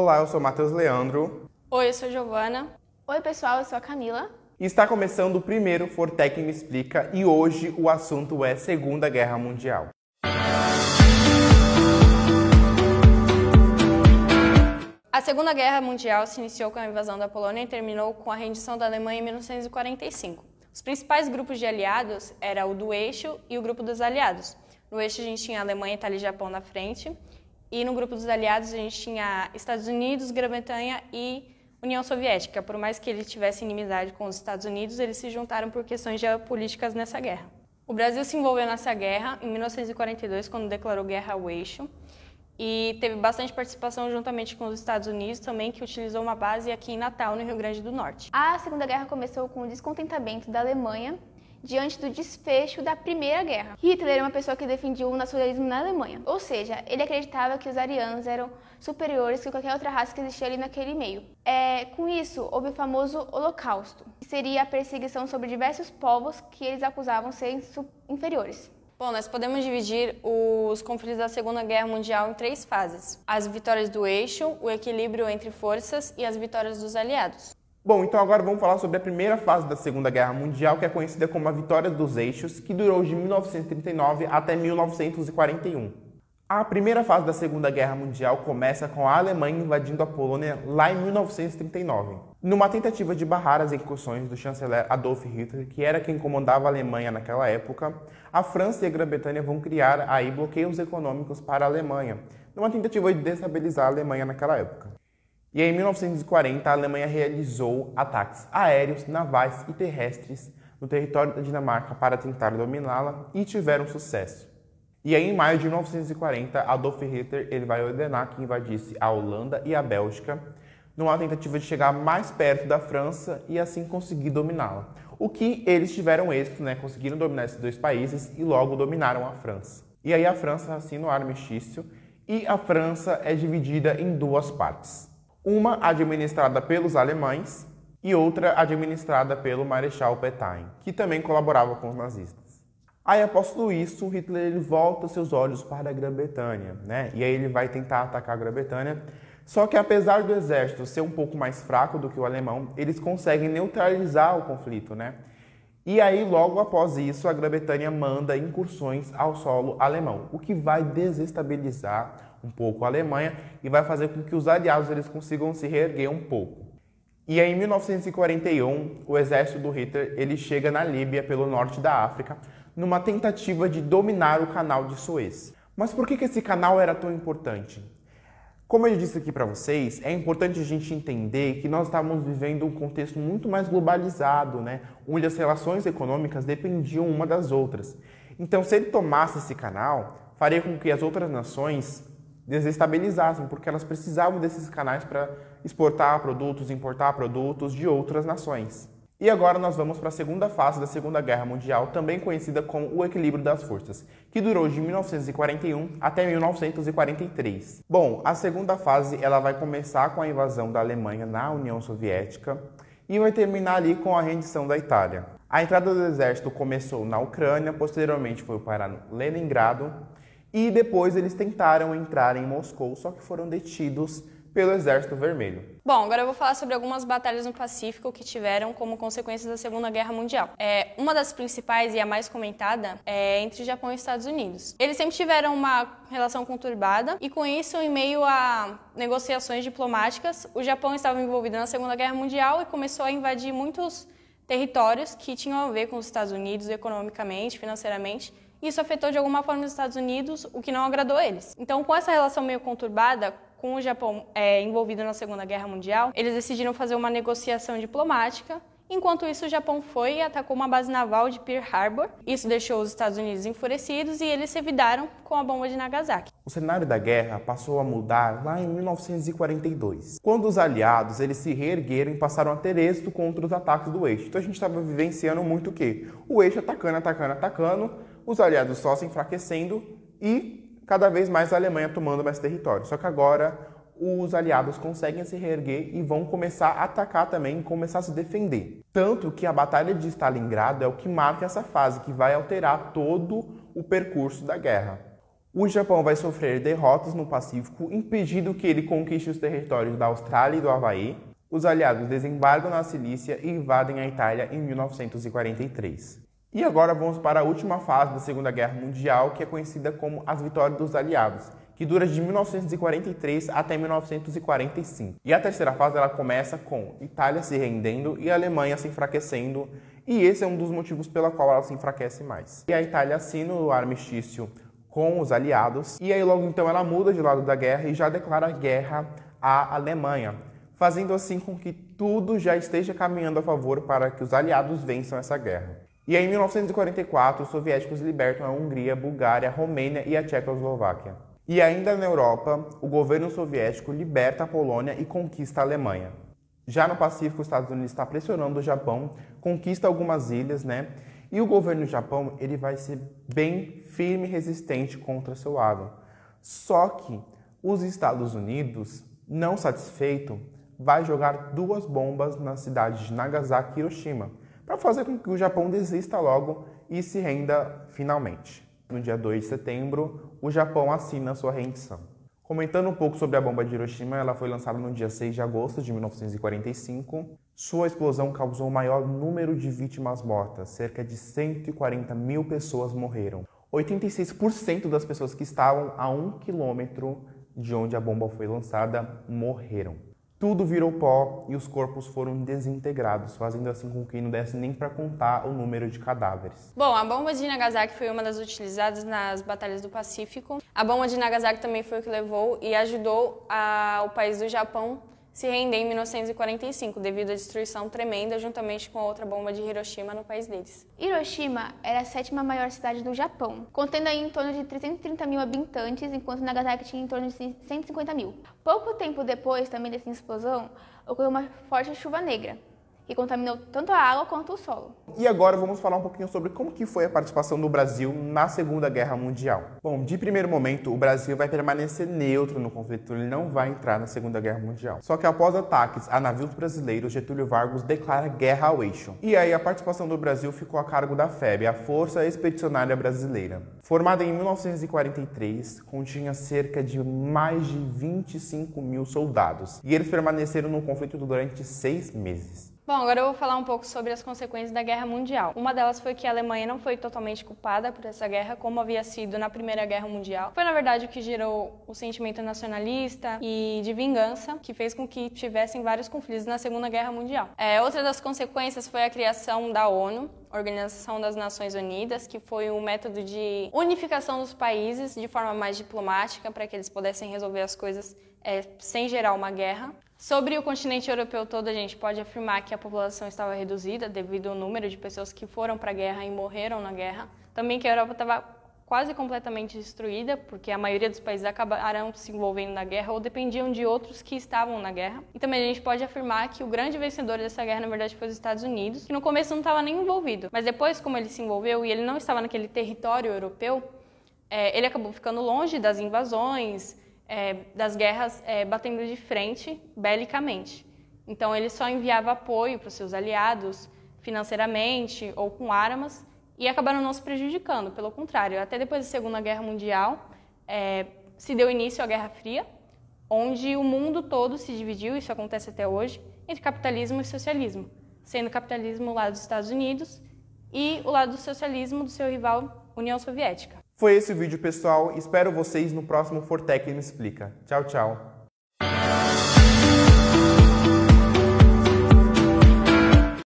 Olá, eu sou Matheus Leandro. Oi, eu sou Giovana. Oi pessoal, eu sou a Camila. E está começando o primeiro Fortec Me Explica e hoje o assunto é Segunda Guerra Mundial. A Segunda Guerra Mundial se iniciou com a invasão da Polônia e terminou com a rendição da Alemanha em 1945. Os principais grupos de aliados eram o do Eixo e o grupo dos aliados. No Eixo a gente tinha a Alemanha, Itália e Japão na frente, e no grupo dos aliados a gente tinha Estados Unidos, Grã-Bretanha e União Soviética. Por mais que eles tivessem inimizade com os Estados Unidos, eles se juntaram por questões geopolíticas nessa guerra. O Brasil se envolveu nessa guerra em 1942, quando declarou guerra ao Eixo, e teve bastante participação juntamente com os Estados Unidos também, que utilizou uma base aqui em Natal, no Rio Grande do Norte. A Segunda Guerra começou com o descontentamento da Alemanha diante do desfecho da Primeira Guerra. Hitler era uma pessoa que defendia o nacionalismo na Alemanha, ou seja, ele acreditava que os arianos eram superiores que qualquer outra raça que existia ali naquele meio. Com isso, houve o famoso Holocausto, que seria a perseguição sobre diversos povos que eles acusavam serem inferiores. Bom, nós podemos dividir os conflitos da Segunda Guerra Mundial em 3 fases. As vitórias do Eixo, o equilíbrio entre forças e as vitórias dos aliados. Bom, então agora vamos falar sobre a primeira fase da Segunda Guerra Mundial, que é conhecida como a Vitória dos Eixos, que durou de 1939 até 1941. A primeira fase da Segunda Guerra Mundial começa com a Alemanha invadindo a Polônia lá em 1939. Numa tentativa de barrar as incursões do chanceler Adolf Hitler, que era quem comandava a Alemanha naquela época, a França e a Grã-Bretanha vão criar aí bloqueios econômicos para a Alemanha, numa tentativa de destabilizar a Alemanha naquela época. E aí, em 1940, a Alemanha realizou ataques aéreos, navais e terrestres no território da Dinamarca para tentar dominá-la e tiveram sucesso. E aí, em maio de 1940, Adolf Hitler ele vai ordenar que invadisse a Holanda e a Bélgica, numa tentativa de chegar mais perto da França e assim conseguir dominá-la. O que eles tiveram êxito, conseguiram dominar esses 2 países e logo dominaram a França. E aí a França assina o armistício e a França é dividida em 2 partes. Uma administrada pelos alemães e outra administrada pelo Marechal Pétain, que também colaborava com os nazistas. Aí, após tudo isso, Hitler ele volta seus olhos para a Grã-Bretanha, E aí ele vai tentar atacar a Grã-Bretanha. Só que apesar do exército ser um pouco mais fraco do que o alemão, eles conseguem neutralizar o conflito, E aí, logo após isso, a Grã-Bretanha manda incursões ao solo alemão, o que vai desestabilizar um pouco a Alemanha e vai fazer com que os aliados eles consigam se reerguer um pouco. E aí, em 1941, o exército do Hitler ele chega na Líbia, pelo norte da África, numa tentativa de dominar o canal de Suez. Mas por que esse canal era tão importante? Como eu disse aqui para vocês, é importante a gente entender que nós estávamos vivendo um contexto muito mais globalizado, onde as relações econômicas dependiam uma das outras. Então, se ele tomasse esse canal, faria com que as outras nações desestabilizassem, porque elas precisavam desses canais para exportar produtos, importar produtos de outras nações. E agora nós vamos para a segunda fase da Segunda Guerra Mundial, também conhecida como o equilíbrio das forças, que durou de 1941 até 1943. Bom, a segunda fase ela vai começar com a invasão da Alemanha na União Soviética e vai terminar ali com a rendição da Itália. A entrada do exército começou na Ucrânia, posteriormente foi para Leningrado e depois eles tentaram entrar em Moscou, só que foram detidos pelo Exército Vermelho. Bom, agora eu vou falar sobre algumas batalhas no Pacífico que tiveram como consequência da Segunda Guerra Mundial. Uma das principais e a mais comentada é entre Japão e Estados Unidos. Eles sempre tiveram uma relação conturbada e com isso, em meio a negociações diplomáticas, o Japão estava envolvido na Segunda Guerra Mundial e começou a invadir muitos territórios que tinham a ver com os Estados Unidos economicamente, financeiramente. Isso afetou de alguma forma os Estados Unidos, o que não agradou eles. Então, com essa relação meio conturbada, com o Japão envolvido na Segunda Guerra Mundial, eles decidiram fazer uma negociação diplomática. Enquanto isso, o Japão foi e atacou uma base naval de Pearl Harbor. Isso deixou os Estados Unidos enfurecidos e eles se revidaram com a bomba de Nagasaki. O cenário da guerra passou a mudar lá em 1942, quando os aliados eles se reergueram e passaram a ter êxito contra os ataques do eixo. Então a gente estava vivenciando muito o quê? O eixo atacando, os aliados só se enfraquecendo e cada vez mais a Alemanha tomando mais território. Só que agora os aliados conseguem se reerguer e vão começar a atacar também e começar a se defender. Tanto que a Batalha de Stalingrado é o que marca essa fase, que vai alterar todo o percurso da guerra. O Japão vai sofrer derrotas no Pacífico, impedindo que ele conquiste os territórios da Austrália e do Havaí. Os aliados desembarcam na Cilícia e invadem a Itália em 1943. E agora vamos para a última fase da Segunda Guerra Mundial, que é conhecida como as Vitórias dos Aliados, que dura de 1943 até 1945. E a terceira fase ela começa com Itália se rendendo e a Alemanha se enfraquecendo, e esse é um dos motivos pela qual ela se enfraquece mais. E a Itália assina o armistício com os aliados, e aí logo então ela muda de lado da guerra e já declara guerra à Alemanha, fazendo assim com que tudo já esteja caminhando a favor para que os aliados vençam essa guerra. E aí, em 1944, os soviéticos libertam a Hungria, a Bulgária, a Romênia e a Tchecoslováquia. E ainda na Europa, o governo soviético liberta a Polônia e conquista a Alemanha. Já no Pacífico, os Estados Unidos está pressionando o Japão, conquista algumas ilhas, E o governo do Japão ele vai ser bem firme e resistente contra seu lado. Só que os Estados Unidos, não satisfeito, vai jogar 2 bombas nas cidades de Nagasaki e Hiroshima, para fazer com que o Japão desista logo e se renda finalmente. No dia 2 de setembro, o Japão assina sua rendição. Comentando um pouco sobre a bomba de Hiroshima, ela foi lançada no dia 6 de agosto de 1945. Sua explosão causou o maior número de vítimas mortas, cerca de 140 mil pessoas morreram. 86% das pessoas que estavam a 1 quilômetro de onde a bomba foi lançada morreram. Tudo virou pó e os corpos foram desintegrados, fazendo assim com que não desse nem para contar o número de cadáveres. Bom, a bomba de Nagasaki foi uma das utilizadas nas batalhas do Pacífico. A bomba de Nagasaki também foi o que levou e ajudou o país do Japão se render em 1945, devido à destruição tremenda, juntamente com a outra bomba de Hiroshima no país deles. Hiroshima era a 7ª maior cidade do Japão, contendo aí em torno de 330 mil habitantes, enquanto Nagasaki tinha em torno de 150 mil. Pouco tempo depois também dessa explosão, ocorreu uma forte chuva negra, que contaminou tanto a água quanto o solo. E agora vamos falar um pouquinho sobre como que foi a participação do Brasil na Segunda Guerra Mundial. Bom, de primeiro momento, o Brasil vai permanecer neutro no conflito, ele não vai entrar na Segunda Guerra Mundial. Só que após ataques a navios brasileiros, Getúlio Vargas declara guerra ao eixo. E aí a participação do Brasil ficou a cargo da FEB, a Força Expedicionária Brasileira. Formada em 1943, continha cerca de mais de 25 mil soldados. E eles permaneceram no conflito durante 6 meses. Bom, agora eu vou falar um pouco sobre as consequências da Guerra Mundial. Uma delas foi que a Alemanha não foi totalmente culpada por essa guerra, como havia sido na Primeira Guerra Mundial. Foi, na verdade, o que gerou o sentimento nacionalista e de vingança, que fez com que tivessem vários conflitos na Segunda Guerra Mundial. Outra das consequências foi a criação da ONU, Organização das Nações Unidas, que foi um método de unificação dos países de forma mais diplomática, para que eles pudessem resolver as coisas sem gerar uma guerra. Sobre o continente europeu todo, a gente pode afirmar que a população estava reduzida devido ao número de pessoas que foram para a guerra e morreram na guerra. Também que a Europa estava quase completamente destruída, porque a maioria dos países acabaram se envolvendo na guerra ou dependiam de outros que estavam na guerra. E também a gente pode afirmar que o grande vencedor dessa guerra, na verdade, foi os Estados Unidos, que no começo não estava nem envolvido. Mas depois, como ele se envolveu e ele não estava naquele território europeu, ele acabou ficando longe das invasões, das guerras batendo de frente belicamente. Então ele só enviava apoio para os seus aliados financeiramente ou com armas e acabaram não se prejudicando. Pelo contrário, até depois da Segunda Guerra Mundial se deu início à Guerra Fria, onde o mundo todo se dividiu, isso acontece até hoje, entre capitalismo e socialismo, sendo o capitalismo o lado dos Estados Unidos e o lado do socialismo do seu rival União Soviética. Foi esse o vídeo, pessoal. Espero vocês no próximo Fortec Me Explica. Tchau, tchau.